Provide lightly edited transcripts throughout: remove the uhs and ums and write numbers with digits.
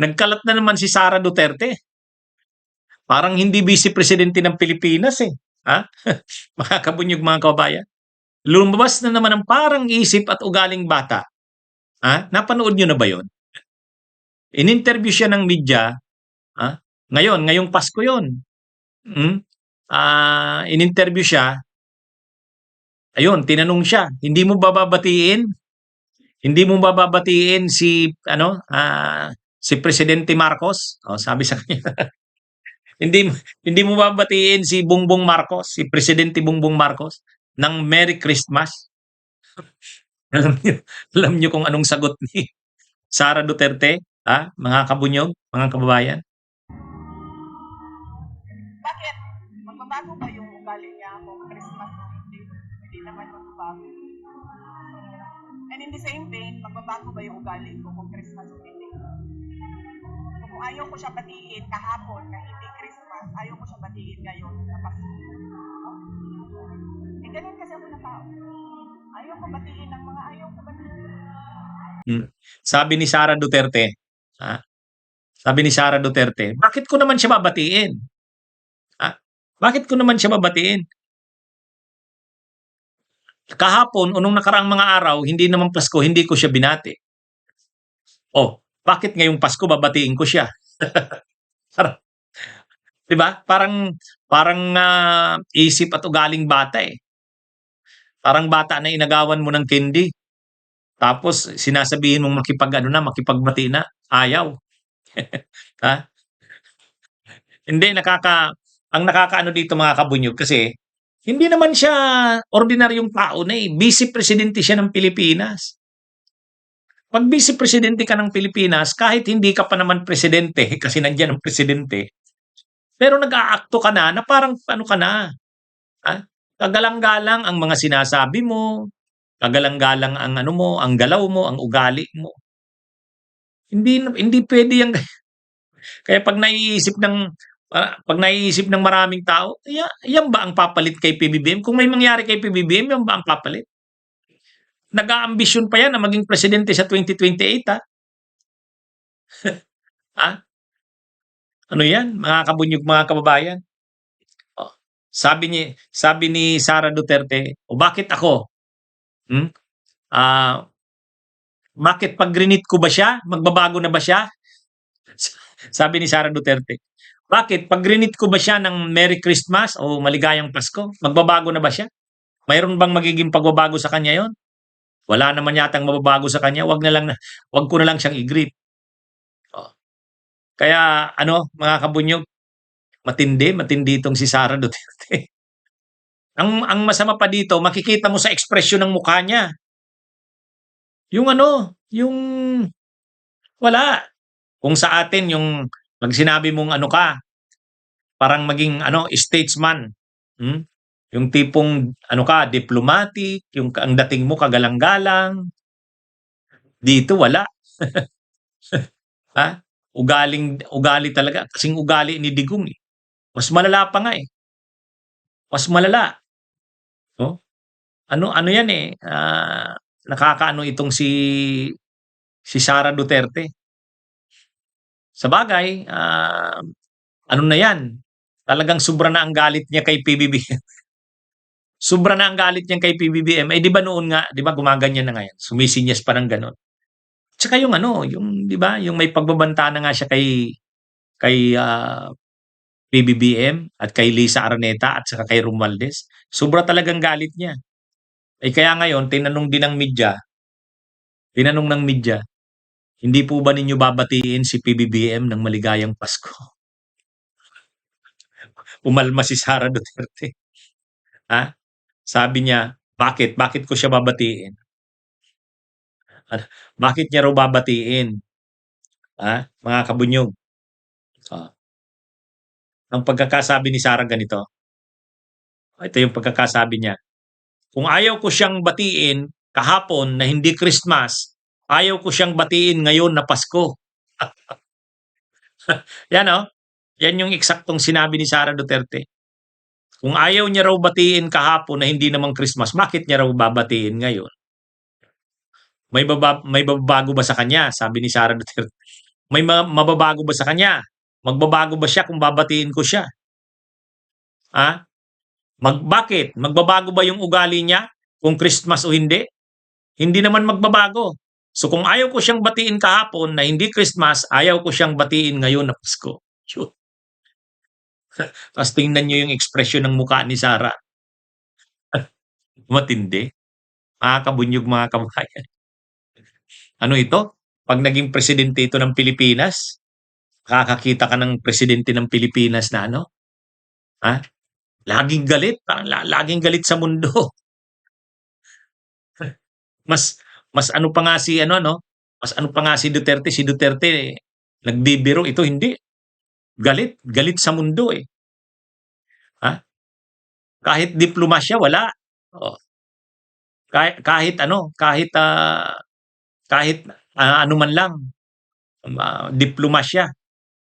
Nagkalat na naman si Sara Duterte. Parang hindi vice presidente ng Pilipinas eh. Ha? Mga kabunyog, mga kababayan. Lumabas na naman ang parang isip at ugaling bata. Ha? Napanood nyo na ba yon? In-interview siya ng media. Ha? Ngayong Pasko yon. In-interview siya. Ayun, tinanong siya, hindi mo bababatiin? Hindi mo bababatiin si si Presidente Marcos? Oh, sabi sa kanya. hindi hindi mo babatiin si Bongbong Marcos, si Presidente Bongbong Marcos ng Merry Christmas? alam niyo, alam niyo kung anong sagot ni Sara Duterte, mga kabunyog, mga kababayan? Bakit? Magbabago ba yung ugali niya kung Christmas o hindi? Hindi naman magbabago. And in the same vein, magbabago ba yung ugali ko kung Christmas o hindi? Kung ayaw ko siya batiin kahapon na hindi Christmas, ayaw ko siya batiin ngayon na Pasko. Eh, ganun kasi ako na tao. Ayaw ko batiin ng mga ayaw ko batiin. Sabi ni Sara Duterte, sabi ni Sara Duterte, bakit ko naman siya babatiin? Bakit ko naman siya babatiin? Kahapon, nung nakaraang mga araw, hindi naman Pasko, hindi ko siya binati. Oh, bakit ngayong Pasko babatiin ko siya? Diba? Parang isip at ugaling bata eh. Parang bata na inagawan mo ng candy. Tapos sinasabihin mong makipagbati na, ayaw. Ha? Hindi, ang nakakaano dito, mga kabunyog, kasi hindi naman siya ordinaryong tao na eh. Vice Presidente siya ng Pilipinas. Pag Vice Presidente ka ng Pilipinas, kahit hindi ka pa naman presidente, kasi nandiyan ang presidente, pero nag-aakto ka na parang ano ka na. Kagalang-galang ang mga sinasabi mo, kagalang-galang ang ano mo, ang galaw mo, ang ugali mo. Hindi pwede yan. Kaya pag naiisip ng maraming tao, yan ba ang papalit kay PBBM? Kung may mangyari kay PBBM, yan ba ang papalit? Nag-aambisyon pa yan na maging presidente sa 2028, Ano yan, mga kabunyog, mga kababayan? Oh, sabi ni Sara Duterte, bakit ako? Bakit pag rinit ko ba siya, magbabago na ba siya? Sabi ni Sara Duterte, bakit pag rinit ko ba siya ng Merry Christmas o Maligayang Pasko, magbabago na ba siya? Mayroon bang magiging pagbabago sa kanya yon? Wala naman yatang mababago sa kanya, wag ko na lang siyang i-greet. Kaya mga kabunyog, matindi itong si Sara Duterte. Ang masama pa dito, makikita mo sa ekspresyon ng mukha niya. Yung wala. Kung sa atin, yung pag sinabi mong parang maging statesman. Yung tipong diplomatic, yung ang dating mo kagalang-galang. Dito wala. Ugali talaga. Kasing ugali ni Digong eh. Mas malala pa nga eh. Mas malala. No? Ano yan eh. Nakakaano itong si Sara Duterte. Sabagay, ano na yan? Talagang sobra na ang galit niya kay PBBM. Sobra na ang galit niya kay PBBM. Eh di ba noon nga, di ba gumaganyan na ngayon? Sumisinyas pa ng ganon. Tsaka yung di ba, yung may pagbabanta na nga siya kay PBBM at kay Lisa Araneta at saka kay Romualdez. Sobra talagang galit niya. Eh kaya ngayon, tinanong ng media, hindi po ba ninyo babatiin si PBBM ng maligayang Pasko? Umalma si Sara Duterte. Sabi niya, bakit? Bakit ko siya babatiin? Bakit niya raw babatiin? Mga kabunyog. Ang pagkakasabi ni Sara ganito. Ito yung pagkakasabi niya. Kung ayaw ko siyang batiin kahapon na hindi Christmas, ayaw ko siyang batiin ngayon na Pasko. Yan Yan yung eksaktong sinabi ni Sara Duterte. Kung ayaw niya raw batiin kahapon na hindi naman Christmas, bakit niya raw babatiin ngayon? May babago ba sa kanya? Sabi ni Sara Duterte. May mababago ba sa kanya? Magbabago ba siya kung babatiin ko siya? Ha? Bakit? Magbabago ba yung ugali niya kung Christmas o hindi? Hindi naman magbabago. So kung ayaw ko siyang batiin kahapon na hindi Christmas, ayaw ko siyang batiin ngayon na Pasko. Yun. Tapos tingnan niyo yung ekspresyon ng mukha ni Sarah. Matindi. Makakabunyog mga kabayan. Ano ito? Pag naging presidente ito ng Pilipinas, makakakita ka ng presidente ng Pilipinas na ano? Ha? Laging galit. Parang laging galit sa mundo. Mas mas ano pa nga si ano no? Mas ano pa nga si Duterte, nagbibiro, ito hindi. Galit sa mundo eh. Ha? Kahit diplomasya wala. Oh, kahit ano, kahit ano man lang diplomasya.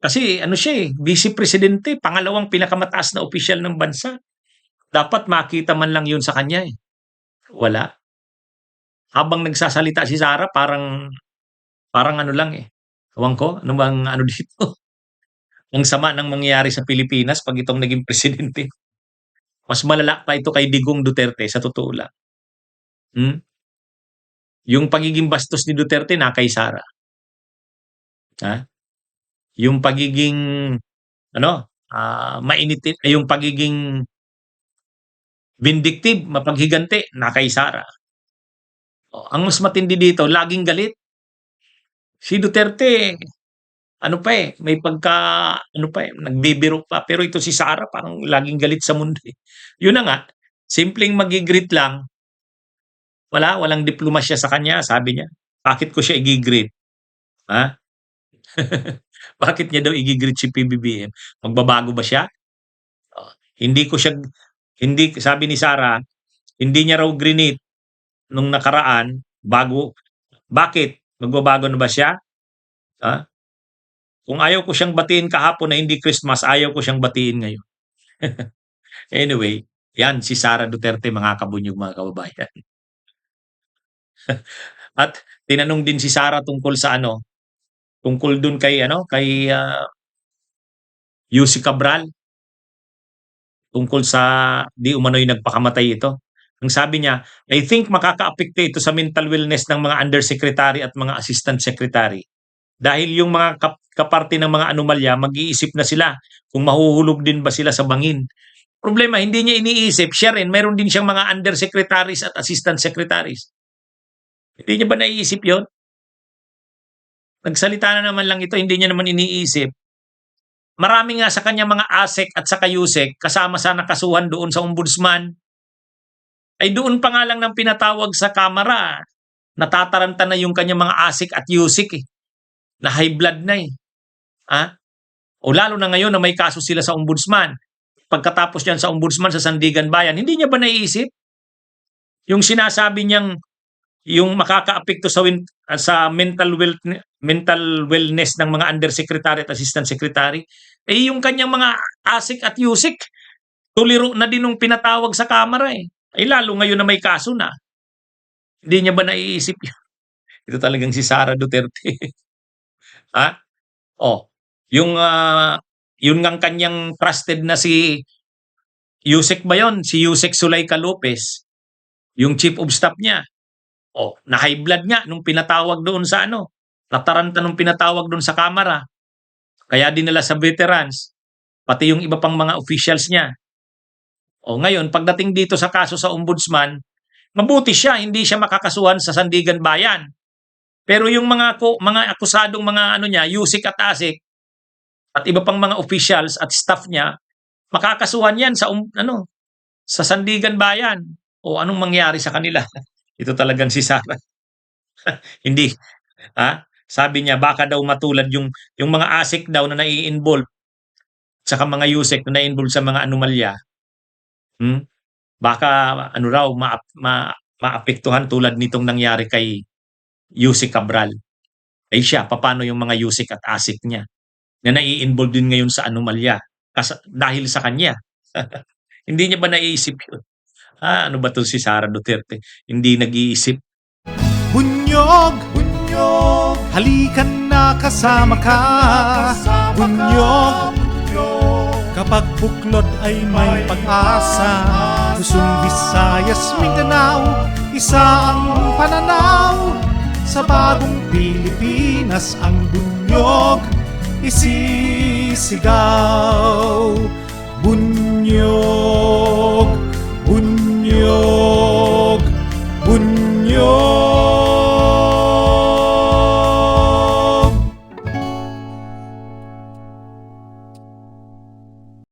Kasi ano siya eh, vice presidente, pangalawang pinakamataas na opisyal ng bansa. Dapat makita man lang 'yun sa kanya eh. Wala. Habang nagsasalita si Sara parang parang ano lang eh. Ewan ko, ano bang ano dito? Ang sama ng mangyayari sa Pilipinas pag itong naging presidente. Mas malala pa ito kay Digong Duterte sa totoo lang. Hmm? Yung pagiging bastos ni Duterte na kay Sara. Ha? Yung pagiging ano, mainitin, yung pagiging vindictive, mapaghiganti na kay Sara. Oh, ang mas matindi dito, laging galit. Si Duterte, ano pa eh, may pagka, ano pa eh, nagbibiro pa. Pero ito si Sara, parang laging galit sa mundo eh. Yun na nga, simpleng magigreet lang, walang diplomasya sa kanya, sabi niya. Bakit ko siya igigreet? Ha? Bakit niya daw igigreet si PBBM? Magbabago ba siya? Oh, hindi ko siya, hindi, sabi ni Sara, hindi niya raw grinit nung nakaraan, bago, bakit? Magbabago na ba siya? Ha? Kung ayaw ko siyang batiin kahapon na hindi Christmas, ayaw ko siyang batiin ngayon. Anyway, yan si Sara Duterte, mga kabunyog, mga kababayan. At tinanong din si Sara tungkol sa ano, tungkol dun kay ano, kay Yussi Cabral, tungkol sa di umano'y nagpakamatay ito. Ang sabi niya, I think makakaapekto ito sa mental wellness ng mga undersecretary at mga assistant secretary. Dahil yung mga kaparte ng mga anomalya, mag-iisip na sila kung mahuhulog din ba sila sa bangin. Problema, hindi niya iniisip. Siya rin, mayroon din siyang mga undersecretaries at assistant secretaries. Hindi niya ba naiisip yon? Nagsalita na naman lang ito, hindi niya naman iniisip. Marami nga sa kanya mga ASEC at saka USEC kasama sa nakasuhan doon sa ombudsman. Ay doon pa nga lang ng pinatawag sa kamera. Natataranta na yung kanya mga ASEC at USEC eh. Na high blood na eh. Ha? O lalo na ngayon na may kaso sila sa ombudsman. Pagkatapos niyan sa ombudsman sa Sandigan Bayan, hindi niya ba naiisip? Yung sinasabi niyang yung makakaapekto sa mental wellness ng mga undersecretary at assistant secretary, eh yung kanyang mga ASIC at USIC, tuliro na din nung pinatawag sa kamera eh. Ay lalo ngayon na may kaso na. Hindi niya ba naiisip yun? Ito talagang si Sara Duterte. Ha? Oh, yung ngang kanyang trusted na si Yusek ba yun? Si Yusek Zuleika Lopez, yung chief of staff niya. Oh, na high blood nga nung pinatawag doon sa ano, nataranta nung pinatawag doon sa kamera. Kaya dinala sa veterans, pati yung iba pang mga officials niya. O ngayon, pagdating dito sa kaso sa ombudsman, mabuti siya, hindi siya makakasuhan sa Sandigan Bayan. Pero yung mga akusadong mga ano niya, Yusik at Asik, at iba pang mga officials at staff niya, makakasuhan yan sa ano, sa Sandigan Bayan. O anong mangyari sa kanila? Ito talagang si Sara. Hindi. Ha? Sabi niya baka daw matulad yung mga ASIC daw na nai-involve saka mga USEC na nai-involve sa mga anomalya. Baka ano raw maapektuhan tulad nitong nangyari kay Yussi Cabral. Ay siya, paano yung mga USEC at ASIC niya na nai-involve din ngayon sa anomalya dahil sa kanya. Hindi niya ba naiisip yun? Ano ba to si Sara Duterte? Hindi nag-iisip. Bunyog Halikan na kasama ka, Bunyog. Kapag buklod ay may pag-asa, Luzon, Visayas, Mindanao, isa ang pananaw. Sa bagong Pilipinas ang bunyog isisigaw. Bunyog.